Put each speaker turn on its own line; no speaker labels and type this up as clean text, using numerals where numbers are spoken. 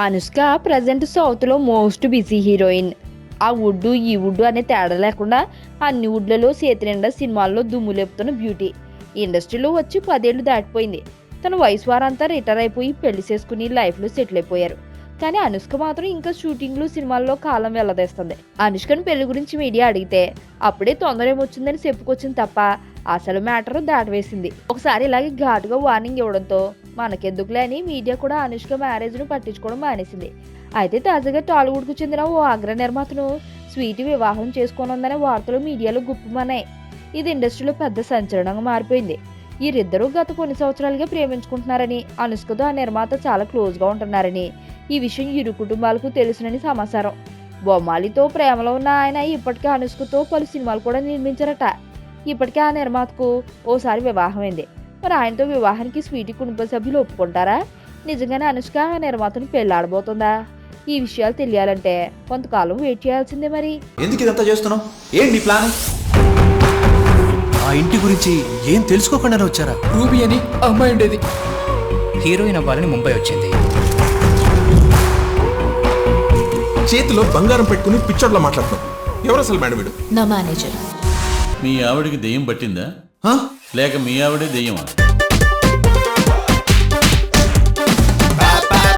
Anushka present సౌత్లో most busy heroine. ఆ wood ఈ వుడ్డు అనే తేడా లేకుండా అన్ని వుడ్లలో చేతి నిండా సినిమాల్లో దుమ్ము లేపుతున్న బ్యూటీ. ఇండస్ట్రీలో వచ్చి 10 ఏళ్లు దాటిపోయింది. తన వయసు వారంతా రిటైర్ అయిపోయి పెళ్లి చేసుకుని లైఫ్లో సెటిల్ అయిపోయారు. కానీ అనుష్క మాత్రం ఇంకా షూటింగ్లు సినిమాల్లో కాలం వెల్లదేస్తుంది. అనుష్కను పెళ్లి గురించి మీడియా అడిగితే అప్పుడే తొందర ఏమొచ్చిందని చెప్పుకొచ్చింది తప్ప అసలు మ్యాటర్ దాటవేసింది. ఒకసారి ఇలాగే ఘాటుగా వార్నింగ్ ఇవ్వడంతో మనకెందుకులే అని మీడియా కూడా అనుష్క మ్యారేజ్ ను పట్టించుకోవడం మానేసింది. అయితే తాజాగా టాలీవుడ్ కు చెందిన ఓ అగ్ర నిర్మాతను స్వీటీ వివాహం చేసుకోనుందనే వార్తలు మీడియాలో గుప్పుమన్నాయి. ఇది ఇండస్ట్రీలో పెద్ద సంచలనంగా మారిపోయింది. వీరిద్దరూ గత కొన్ని సంవత్సరాలుగా ప్రేమించుకుంటున్నారని, అనుష్కతో ఆ నిర్మాత చాలా క్లోజ్ గా ఉంటున్నారని, ఈ విషయం ఇరు కుటుంబాలకు తెలుసునని సమాచారం. బొమ్మాలితో ప్రేమలో ఉన్న ఆయన ఇప్పటికే అనుష్కతో పలు సినిమాలు కూడా నిర్మించారట. ఇప్పటికే ఆ నిర్మాతకు ఓసారి వివాహమైంది. మరి ఆయనతో వివాహానికి స్వీటీ కుటుంబ సభ్యులు ఒప్పుకుంటారా? నిజంగానే అనుష్క ఆ నిర్మాతను పెళ్లాడబోతుందా? ఈ విషయాలు తెలియాలంటే కొంతకాలం వెయిట్ చేయాల్సిందే. మరి
ఎందుకు ఇదంతా చేస్తున్నావు? ఏంటి నీ ప్లాన్?
ఆ ఇంటి గురించి ఏం తెలుసుకోకుండానే వచ్చారా?
రూబీ అని అమ్మాయి ఉండేది.
హీరోయిన్ అవ్వాలని ముంబై వచ్చింది.
చేతిలో బంగారం పెట్టుకుని పిచ్చోడ్లా మాట్లాడుతున్నావు. ఎవరు అసలు మేడం వీడు?
నా మేనేజర్.
మీ ఆవిడికి దెయ్యం పట్టిందా లేక మీ ఆవిడే దెయ్యమా?